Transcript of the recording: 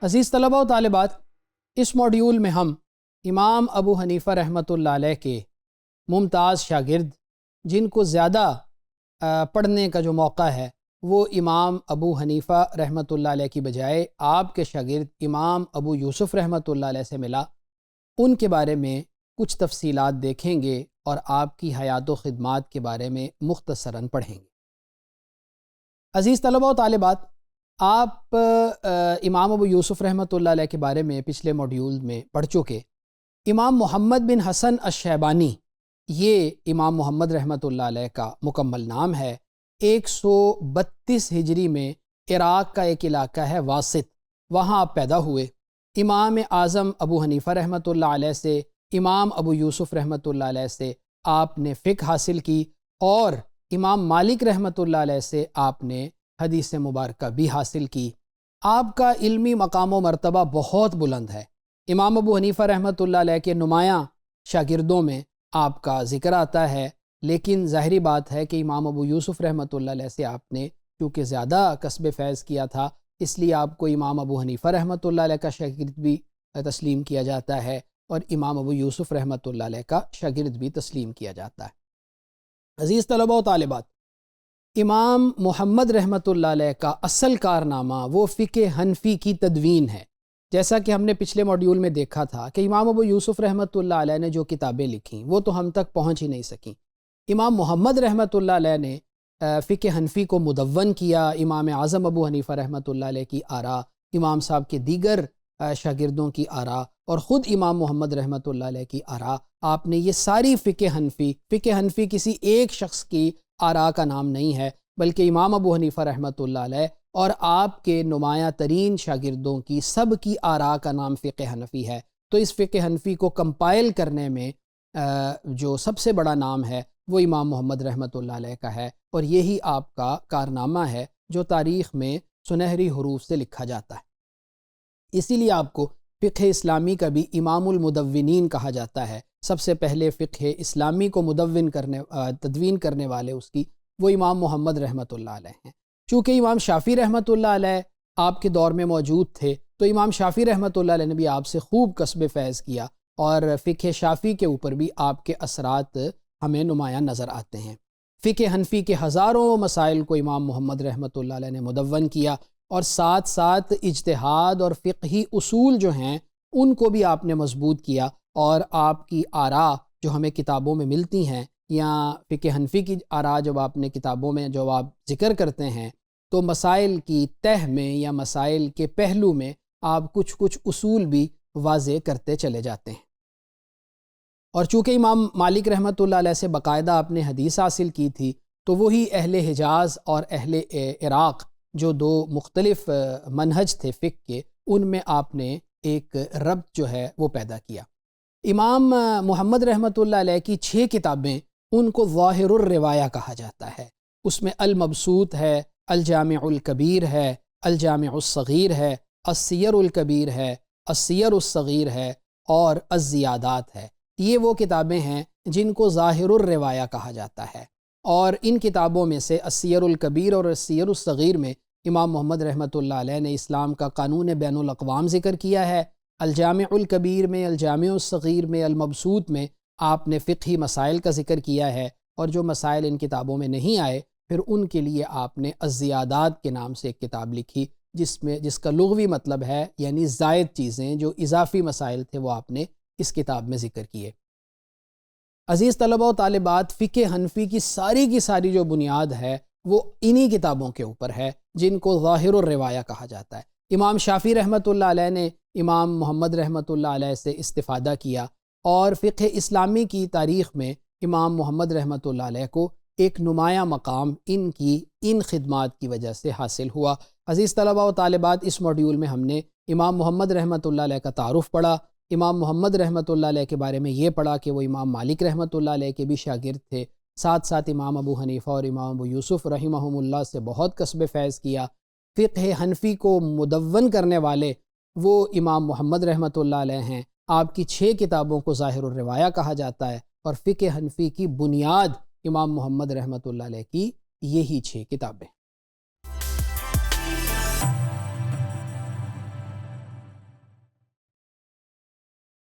عزیز طلباء و طالبات، اس موڈیول میں ہم امام ابو حنیفہ رحمۃ اللہ علیہ کے ممتاز شاگرد جن کو زیادہ پڑھنے کا جو موقع ہے وہ امام ابو حنیفہ رحمۃ اللہ علیہ کی بجائے آپ کے شاگرد امام ابو یوسف رحمۃ اللہ علیہ سے ملا، ان کے بارے میں کچھ تفصیلات دیکھیں گے اور آپ کی حیات و خدمات کے بارے میں مختصراً پڑھیں گے۔ عزیز طلباء و طالبات، آپ امام ابو یوسف رحمۃ اللہ علیہ کے بارے میں پچھلے موڈیول میں پڑھ چکے۔ امام محمد بن حسن الشیبانی، یہ امام محمد رحمۃ اللہ علیہ کا مکمل نام ہے۔ 132 ہجری میں عراق کا ایک علاقہ ہے واسط، وہاں آپ پیدا ہوئے۔ امام اعظم ابو حنیفہ رحمۃ اللہ علیہ سے، امام ابو یوسف رحمۃ اللہ علیہ سے آپ نے فقہ حاصل کی، اور امام مالک رحمۃ اللہ علیہ سے آپ نے حدیث مبارکہ بھی حاصل کی۔ آپ کا علمی مقام و مرتبہ بہت بلند ہے۔ امام ابو حنیفہ رحمۃ اللہ علیہ کے نمایاں شاگردوں میں آپ کا ذکر آتا ہے، لیکن ظاہری بات ہے کہ امام ابو یوسف رحمۃ اللہ علیہ سے آپ نے چونکہ زیادہ کسب فیض کیا تھا، اس لیے آپ کو امام ابو حنیفہ رحمۃ اللہ علیہ کا شاگرد بھی تسلیم کیا جاتا ہے، اور امام ابو یوسف رحمۃ اللہ علیہ کا شاگرد بھی تسلیم کیا جاتا ہے۔ عزیز طلباء و طالبات، امام محمد رحمۃ اللہ علیہ کا اصل کارنامہ وہ فقہ حنفی کی تدوین ہے۔ جیسا کہ ہم نے پچھلے موڈیول میں دیکھا تھا کہ امام ابو یوسف رحمۃ اللہ علیہ نے جو کتابیں لکھیں وہ تو ہم تک پہنچ ہی نہیں سکیں۔ امام محمد رحمۃ اللہ علیہ نے فقہ حنفی کو مدون کیا۔ امام اعظم ابو حنیفہ رحمۃ اللہ علیہ کی آراء، امام صاحب کے دیگر شاگردوں کی آراء، اور خود امام محمد رحمۃ اللہ علیہ کی آراء، آپ نے یہ ساری فقہ حنفی کسی ایک شخص کی آراء کا نام نہیں ہے، بلکہ امام ابو حنیفہ رحمۃ اللہ علیہ اور آپ کے نمایاں ترین شاگردوں کی سب کی آراء کا نام فقہ حنفی ہے۔ تو اس فقہ حنفی کو کمپائل کرنے میں جو سب سے بڑا نام ہے وہ امام محمد رحمۃ اللہ علیہ کا ہے، اور یہی آپ کا کارنامہ ہے جو تاریخ میں سنہری حروف سے لکھا جاتا ہے۔ اسی لیے آپ کو فقہ اسلامی کا بھی امام المدونین کہا جاتا ہے۔ سب سے پہلے فقہ اسلامی کو تدوین کرنے والے اس کی وہ امام محمد رحمۃ اللہ علیہ ہیں۔ چونکہ امام شافعی رحمۃ اللہ علیہ آپ کے دور میں موجود تھے، تو امام شافعی رحمۃ اللہ علیہ نے بھی آپ سے خوب کسب فیض کیا، اور فقہ شافعی کے اوپر بھی آپ کے اثرات ہمیں نمایاں نظر آتے ہیں۔ فقہ حنفی کے ہزاروں مسائل کو امام محمد رحمۃ اللہ علیہ نے مدون کیا، اور ساتھ ساتھ اجتہاد اور فقہی اصول جو ہیں ان کو بھی آپ نے مضبوط کیا، اور آپ کی آراء جو ہمیں کتابوں میں ملتی ہیں، یا فقہ حنفی کی آراء جب آپ نے کتابوں میں جو آپ ذکر کرتے ہیں، تو مسائل کی تہ میں یا مسائل کے پہلو میں آپ کچھ اصول بھی واضح کرتے چلے جاتے ہیں۔ اور چونکہ امام مالک رحمۃ اللہ علیہ سے باقاعدہ آپ نے حدیث حاصل کی تھی، تو وہی اہل حجاز اور اہل عراق جو دو مختلف منہج تھے فقہ کے، ان میں آپ نے ایک ربط جو ہے وہ پیدا کیا۔ امام محمد رحمۃ اللہ علیہ کی 6 کتابیں، ان کو ظاہر الروایہ کہا جاتا ہے۔ اس میں المبسوط ہے، الجامع الکبیر ہے، الجامع الصغیر ہے، السیر الکبیر ہے، السیر الصغیر ہے، اور الزیادات ہے۔ یہ وہ کتابیں ہیں جن کو ظاہر الروایہ کہا جاتا ہے، اور ان کتابوں میں سے السیر الکبیر اور السیر الصغیر میں امام محمد رحمۃ اللہ علیہ نے اسلام کا قانون بین الاقوام ذکر کیا ہے۔ الجامع الکبیر میں، الجامع الصغیر میں، المبسوط میں آپ نے فقہی مسائل کا ذکر کیا ہے، اور جو مسائل ان کتابوں میں نہیں آئے پھر ان کے لیے آپ نے الزیادات کے نام سے ایک کتاب لکھی، جس کا لغوی مطلب ہے یعنی زائد چیزیں، جو اضافی مسائل تھے وہ آپ نے اس کتاب میں ذکر کیے۔ عزیز طلباء و طالبات، فقہ حنفی کی ساری جو بنیاد ہے وہ انہی کتابوں کے اوپر ہے جن کو ظاہر الروایہ کہا جاتا ہے۔ امام شافعی رحمۃ اللہ علیہ نے امام محمد رحمۃ اللہ علیہ سے استفادہ کیا، اور فقہ اسلامی کی تاریخ میں امام محمد رحمۃ اللہ علیہ کو ایک نمایاں مقام ان خدمات کی وجہ سے حاصل ہوا۔ عزیز طلباء و طالبات، اس موڈیول میں ہم نے امام محمد رحمۃ اللہ علیہ کا تعارف پڑھا، امام محمد رحمۃ اللہ علیہ کے بارے میں یہ پڑھا کہ وہ امام مالک رحمۃ اللہ علیہ کے بھی شاگرد تھے، ساتھ ساتھ امام ابو حنیفہ اور امام ابو یوسف رحمہم اللہ سے بہت کسب فیض کیا۔ فقہ حنفی کو مدون کرنے والے وہ امام محمد رحمۃ اللہ علیہ ہیں۔ آپ کی 6 کتابوں کو ظاہر الروایہ کہا جاتا ہے، اور فقہ حنفی کی بنیاد امام محمد رحمۃ اللہ علیہ کی یہی 6 کتابیں۔